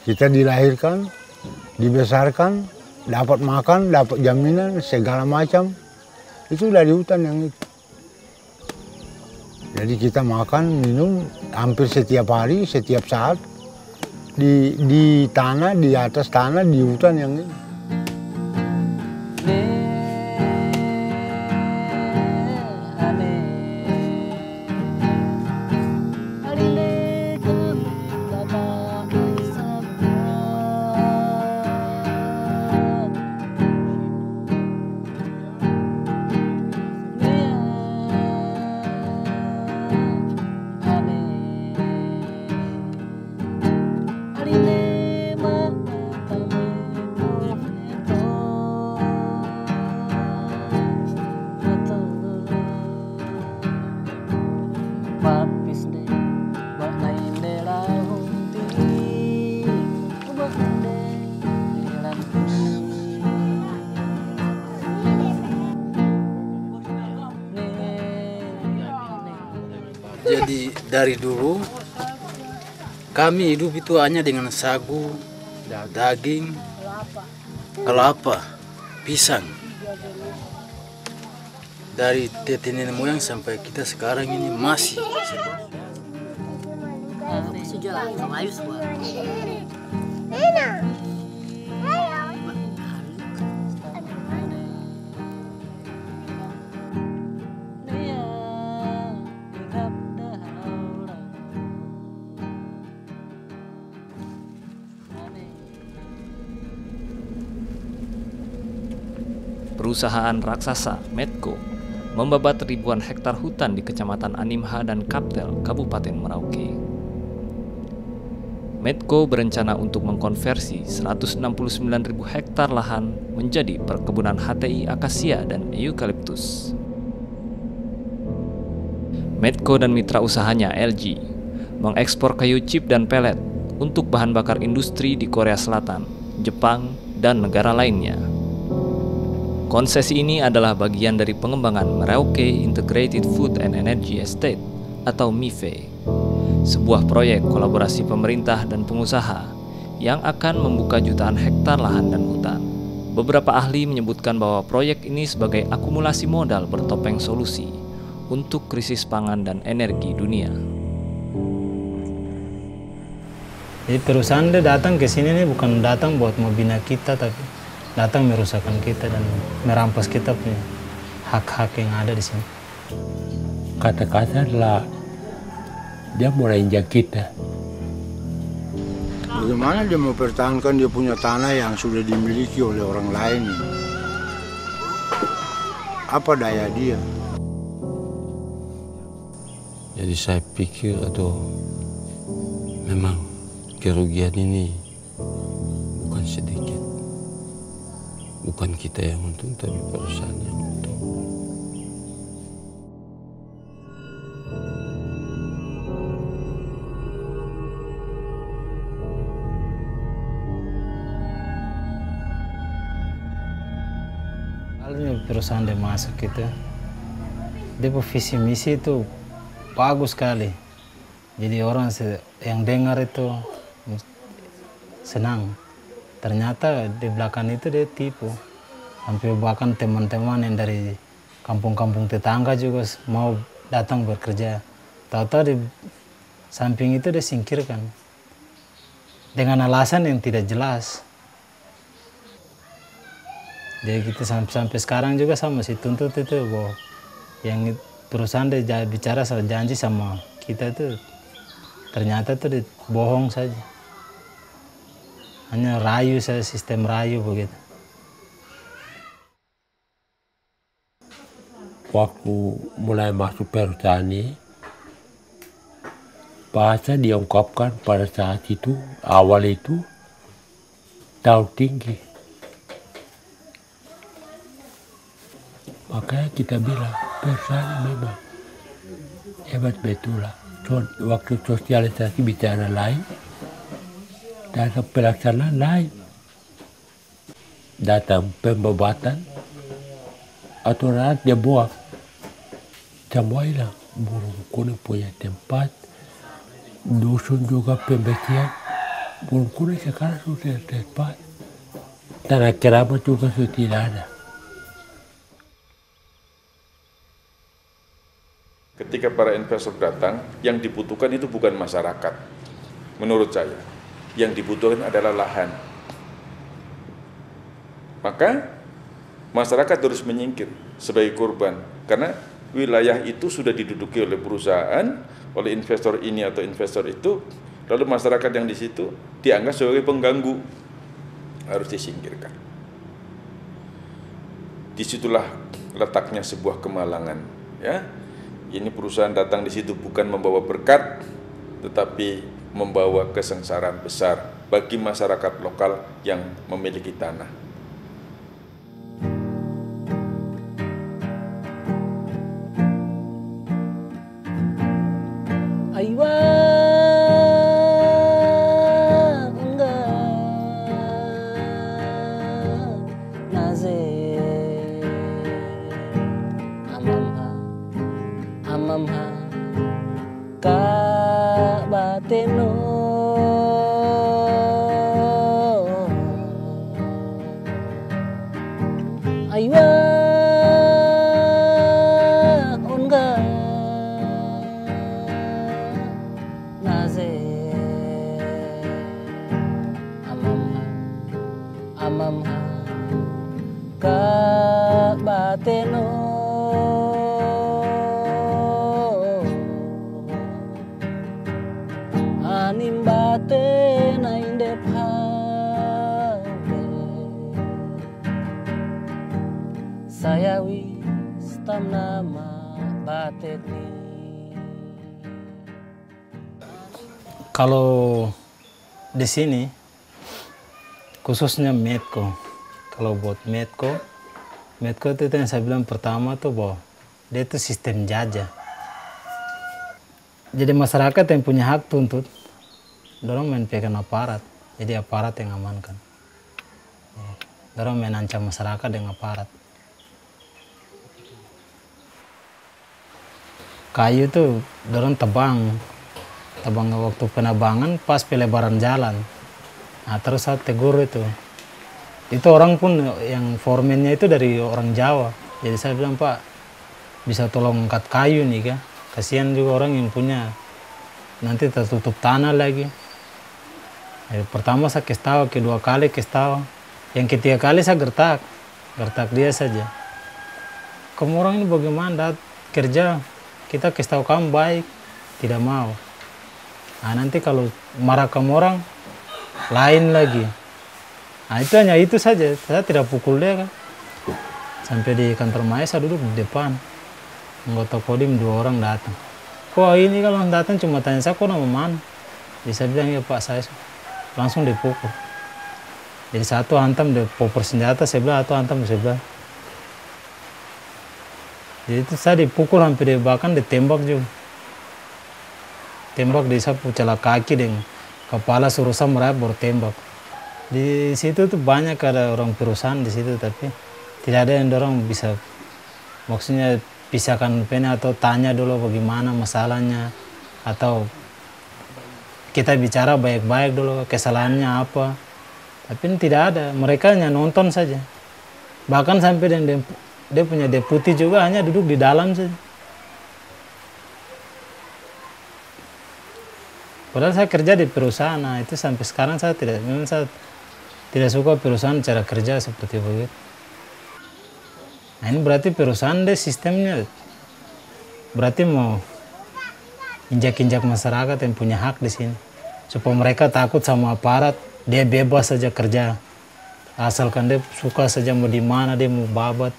Kita dilahirkan, dibesarkan, dapat makan, dapat jaminan, segala macam. Itu dari hutan yang itu. Jadi kita makan, minum hampir setiap hari, setiap saat. Di tanah, di atas tanah, di hutan yang ini. Jadi dari dulu kami hidup itu hanya dengan sagu, daging, kelapa, pisang. Dari nenek moyang sampai kita sekarang ini masih. Perusahaan raksasa Medco membabat ribuan hektar hutan di Kecamatan Animha dan Kaptel, Kabupaten Merauke. Medco berencana untuk mengkonversi 169.000 hektar lahan menjadi perkebunan HTI akasia dan eukaliptus. Medco dan mitra usahanya LG mengekspor kayu chip dan pelet untuk bahan bakar industri di Korea Selatan, Jepang, dan negara lainnya. Konsesi ini adalah bagian dari pengembangan Merauke Integrated Food and Energy Estate atau MIFE, sebuah proyek kolaborasi pemerintah dan pengusaha yang akan membuka jutaan hektar lahan dan hutan. Beberapa ahli menyebutkan bahwa proyek ini sebagai akumulasi modal bertopeng solusi untuk krisis pangan dan energi dunia. Jadi perusahaan dia datang ke sini nih bukan datang buat membina kita, tapi datang merusakkan kita dan merampas kita punya hak-hak yang ada di sini. Kata-kata adalah dia mulai injak kita. Bagaimana dia mau pertahankan dia punya tanah yang sudah dimiliki oleh orang lain? Apa daya dia? Jadi saya pikir memang kerugian ini bukan sedikit. Bukan kita yang untung, tapi perusahaan yang untung. Kalau perusahaan dia masuk gitu, dia visi misi itu bagus sekali. Jadi orang yang dengar itu senang. Ternyata di belakang itu dia tipu. Hampir bahkan teman-teman yang dari kampung-kampung tetangga juga mau datang bekerja. Tahu-tahu di samping itu dia singkirkan. Dengan alasan yang tidak jelas. Jadi kita sampai sekarang juga sama si tuntut itu bahwa yang perusahaan dia bicara soal janji sama kita itu ternyata itu bohong saja. Hanya rayu saja, sistem rayu begitu. Waktu mulai masuk perusahaan ini, bahasa diungkapkan pada saat itu, awal itu, terlalu tinggi. Makanya kita bilang, perusahaan memang hebat betul lah. Waktu sosialisasi bicara lain, datang pelaksanaan lain, datang pembebatan atau rakyat dia buang, semua hilang. Burung kuning punya tempat, dusun juga pembersihan, Bungkulu sekarang sudah tepat. Tanah keramat juga sudah tidak ada. Ketika para investor datang, yang dibutuhkan itu bukan masyarakat. Menurut saya, yang dibutuhkan adalah lahan. Maka masyarakat harus menyingkir sebagai korban, karena wilayah itu sudah diduduki oleh perusahaan, oleh investor ini atau investor itu, lalu masyarakat yang di situ dianggap sebagai pengganggu, harus disingkirkan. Disitulah letaknya sebuah kemalangan, ya. Ini perusahaan datang di situ bukan membawa berkat, tetapi membawa kesengsaraan besar bagi masyarakat lokal yang memiliki tanah. Aywa enggak naze amamha ka bateno aywa enggak naze amamha ka bateno animbate na indep sayawi stam nama batet ni. Kalau di sini khususnya Medco, kalau buat Medco itu yang saya bilang pertama tuh bahwa dia itu sistem jajah. Jadi masyarakat yang punya hak tuntut, dorong main pegang aparat, jadi aparat yang amankan. Dorong main ancam masyarakat dengan aparat. Kayu tuh dorong tebang waktu penebangan pas pelebaran jalan. Nah terus saya tegur itu orang pun yang foremannya itu dari orang Jawa. Jadi saya bilang, Pak, bisa tolong angkat kayu nih kan, kasihan juga orang yang punya, nanti tertutup tanah lagi. Jadi, pertama saya kasih tahu, kedua kali kasih tahu, yang ketiga kali saya gertak dia saja. Kamu orang ini bagaimana kerja, kita kasih tahu kamu baik, tidak mau. Nah nanti kalau marah kamu orang, lain lagi. Nah itu hanya itu saja, saya tidak pukul dia kan. Sampai di kantor Maya saya duduk di depan. Anggota Kodim 2 orang datang. Kok ini kalau datang cuma tanya saya, kok nama mana? Jadi saya bilang, ya Pak, saya langsung dipukul. Jadi satu hantam dia popor senjata sebelah, atau hantam sebelah. Jadi itu saya dipukul hampir bahkan ditembak juga. Tembak di sapu celah kaki dengan kepala suruh saya merayap baru tembak. Di situ tuh banyak ada orang perusahaan di situ, tapi tidak ada yang dorong bisa, maksudnya pisahkan pena atau tanya dulu bagaimana masalahnya, atau kita bicara baik-baik dulu kesalahannya apa. Tapi ini tidak ada, mereka hanya nonton saja. Bahkan sampai dia punya deputi juga hanya duduk di dalam saja. Padahal saya kerja di perusahaan, nah itu sampai sekarang saya tidak suka perusahaan cara kerja seperti begitu. Nah ini berarti perusahaan deh sistemnya, berarti mau injak-injak masyarakat yang punya hak di sini, supaya mereka takut sama aparat, dia bebas saja kerja, asalkan dia suka saja mau di mana dia mau babat.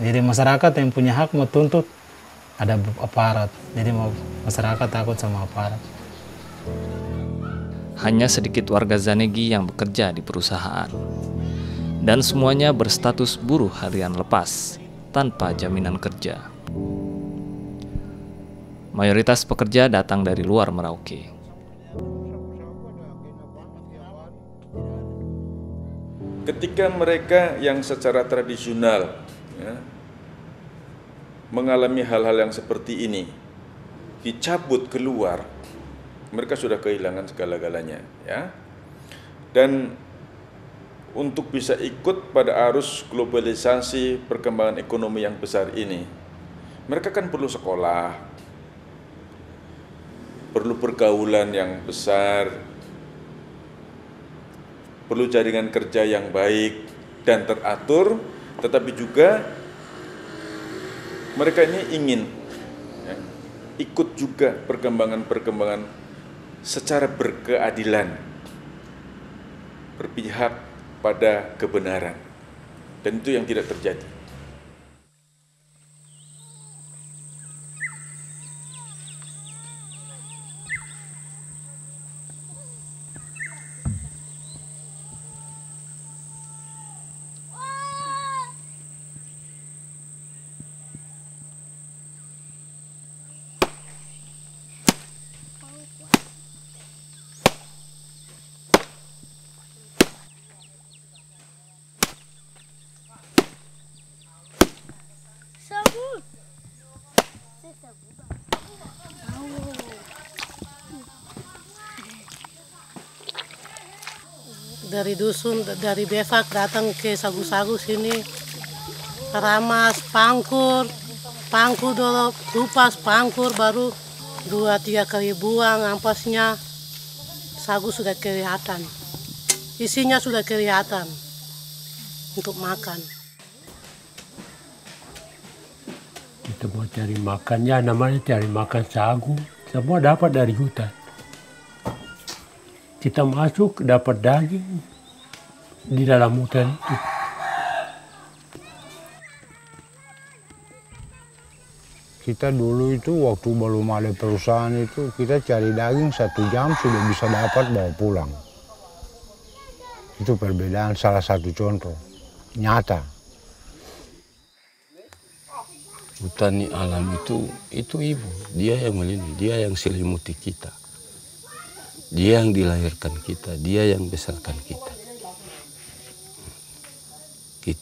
Jadi masyarakat yang punya hak mau tuntut, ada aparat, jadi mau masyarakat takut sama aparat. Hanya sedikit warga Zanegi yang bekerja di perusahaan. Dan semuanya berstatus buruh harian lepas, tanpa jaminan kerja. Mayoritas pekerja datang dari luar Merauke. Ketika mereka yang secara tradisional ya, mengalami hal-hal yang seperti ini, dicabut keluar, mereka sudah kehilangan segala-galanya, ya. Dan untuk bisa ikut pada arus globalisasi perkembangan ekonomi yang besar ini, mereka kan perlu sekolah, perlu pergaulan yang besar, perlu jaringan kerja yang baik dan teratur, tetapi juga mereka ini ingin ya, ikut juga perkembangan-perkembangan secara berkeadilan, berpihak pada kebenaran, dan itu yang tidak terjadi. Dari dusun, dari Befak datang ke Sagu-Sagu sini, ramas, pangkur dulu, kupas, pangkur, baru 2-3 kali buang ampasnya, sagu sudah kelihatan. Isinya sudah kelihatan untuk makan. Kita mau cari makan, ya namanya cari makan sagu, semua dapat dari hutan. Kita masuk dapat daging di dalam hutan itu. Kita dulu itu waktu belum ada perusahaan itu, kita cari daging 1 jam sudah bisa dapat bawa pulang. Itu perbedaan, salah satu contoh nyata. Hutan alam itu ibu, dia yang melindungi, dia yang selimuti kita. Dia yang dilahirkan kita, dia yang besarkan kita.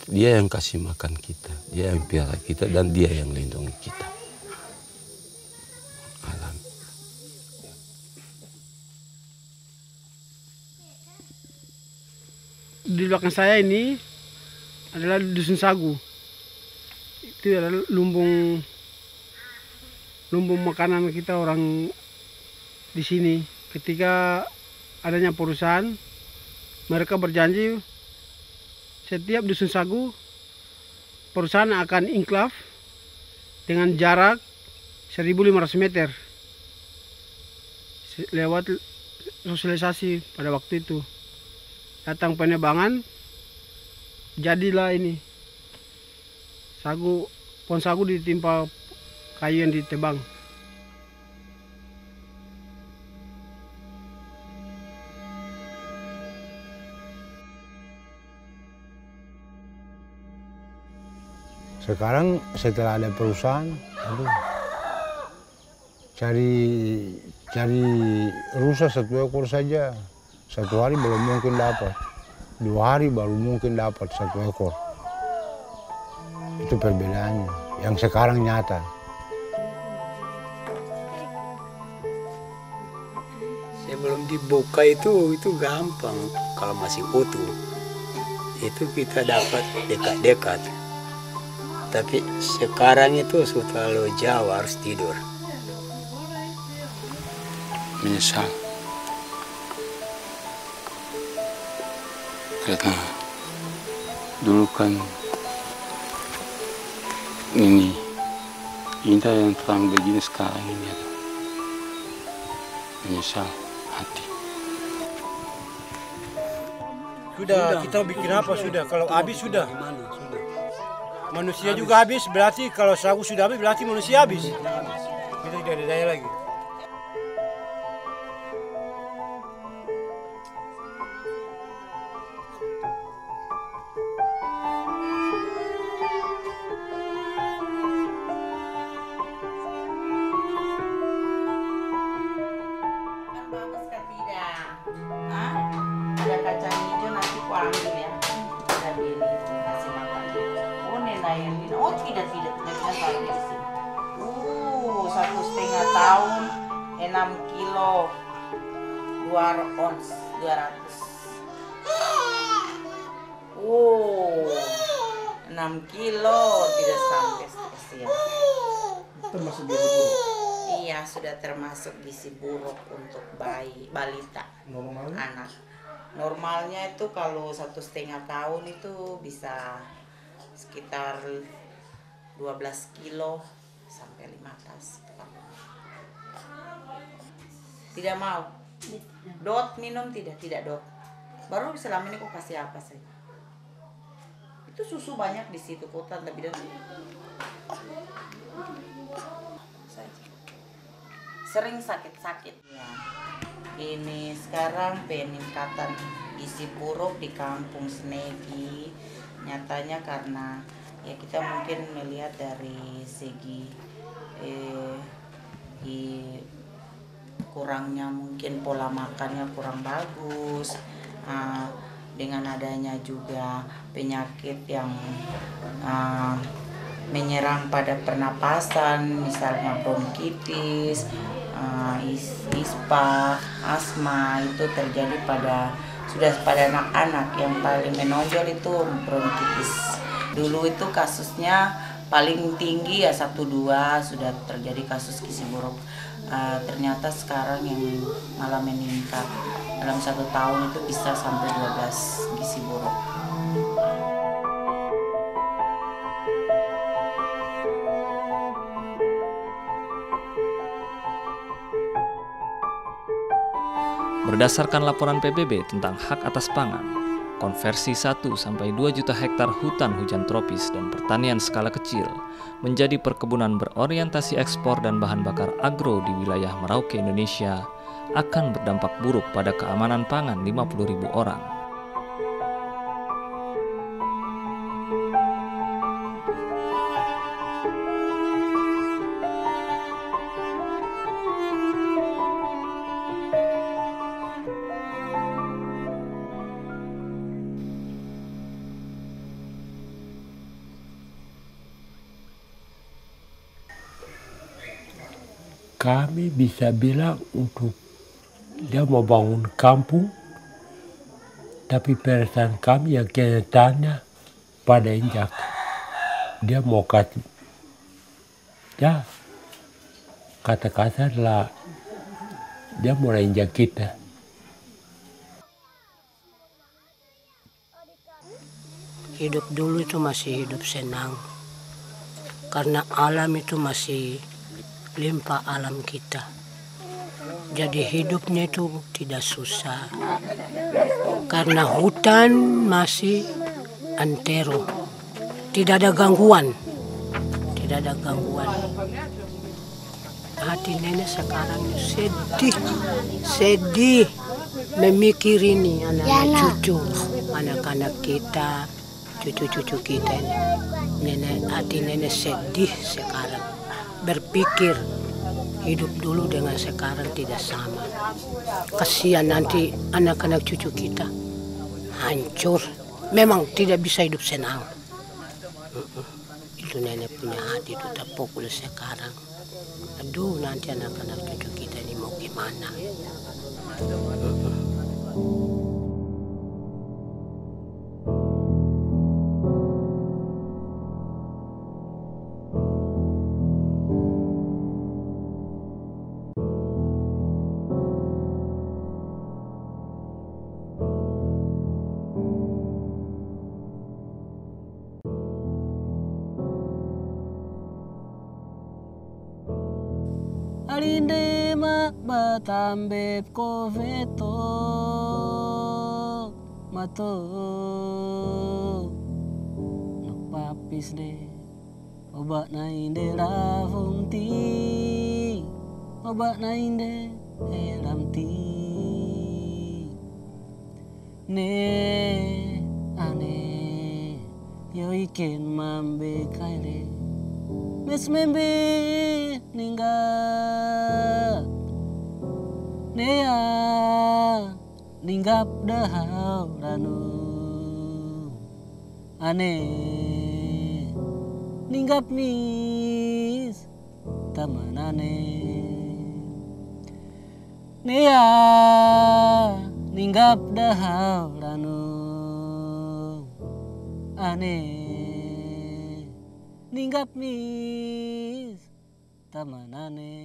Dia yang kasih makan kita, dia yang piara kita, dan dia yang lindungi kita. Alam. Di belakang saya ini adalah Dusun Sagu. Itu adalah lumbung makanan kita orang di sini. Ketika adanya perusahaan, mereka berjanji setiap Dusun Sagu perusahaan akan inklaf dengan jarak 1.500 meter lewat sosialisasi pada waktu itu. Datang penebangan, jadilah ini sagu, pohon sagu ditimpa kayu yang ditebang. Sekarang setelah ada perusahaan, cari rusa 1 ekor saja, 1 hari belum mungkin dapat, 2 hari baru mungkin dapat 1 ekor. Itu perbedaannya, yang sekarang nyata. Sebelum dibuka itu gampang, kalau masih utuh itu kita dapat dekat-dekat. Tapi sekarang itu sudah terlalu jauh, harus tidur. Menyesal. Karena dulu kan ini indah yang terang begini, sekarang ini ada. Menyesal hati. Sudah, kita bikin apa sudah? Kalau habis sudah. Manusia juga habis, berarti kalau sagu sudah habis berarti manusia habis. Kita tidak ada daya lagi. Bagus kan tidak? Hah? Ada kacang hijau, nanti ku ambil ya. Kita beli, kasih makan. Oh nenek Irwin, oh tidak taruh di sini. 1,5 tahun, 6 kilo, 2 ons, 200. 6 kilo tidak sampai spesial. Termasuk gizi buruk? Iya, sudah termasuk gizi buruk untuk bayi, balita, anak. Normalnya itu kalau 1,5 tahun itu bisa sekitar 12 kilo sampai 15. Tidak mau? Dot minum tidak dot. Baru selama ini kok kasih apa sih? Itu susu banyak di situ kota lebih dari. Sering sakit-sakit ya. Ini sekarang peningkatan gizi buruk di kampung Snegi nyatanya karena ya kita mungkin melihat dari segi kurangnya mungkin pola makannya kurang bagus, dengan adanya juga penyakit yang menyerang pada pernapasan misalnya bronkitis, ispa, asma itu terjadi pada anak-anak. Yang paling menonjol itu bronkitis. Dulu itu kasusnya paling tinggi ya 1-2 sudah terjadi kasus gizi buruk. Ternyata sekarang yang malah meningkat dalam 1 tahun itu bisa sampai 12 gizi buruk. Berdasarkan laporan PBB tentang hak atas pangan, konversi 1-2 juta hektar hutan hujan tropis dan pertanian skala kecil menjadi perkebunan berorientasi ekspor dan bahan bakar agro di wilayah Merauke, Indonesia akan berdampak buruk pada keamanan pangan 50.000 orang. Kami bisa bilang untuk dia mau bangun kampung, tapi perasaan kami yang kenyataannya pada injak. Dia mau kasih, ya kata kasar lah, dia mau injak kita. Hidup dulu itu masih hidup senang, karena alam itu masih limpah alam kita. Jadi hidupnya itu tidak susah. Karena hutan masih antero. Tidak ada gangguan. Tidak ada gangguan. Hati nenek sekarang sedih. Sedih memikir ini anak-anak cucu. Anak-anak kita, cucu-cucu kita ini. Hati nenek sedih sekarang. Berpikir hidup dulu dengan sekarang tidak sama. Kasihan nanti anak-anak cucu kita hancur. Memang tidak bisa hidup senang. Itu nenek punya hati itu terpukul sekarang. Aduh, nanti anak-anak cucu kita ini mau gimana? Alinde mak batambe koveto mato nupapis de oba na inde lavum ti oba na inde elam ti ne ane yo iken mambe kaile mes membe ninggap nea ninggap dahau ranu ane ninggap mis taman ane nea ninggap dahau ranu ane ninggap mis tamanane